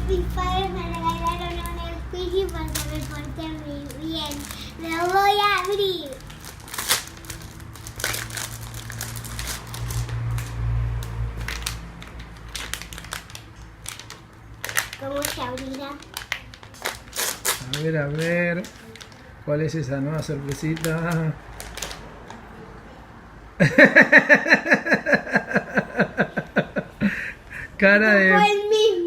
Mis padres me regalaron un squishy porque me porté muy bien. Lo voy a abrir. ¿Cómo se abrirá? A ver. ¿Cuál es esa nueva sorpresita? Cara de... Fue el mismo.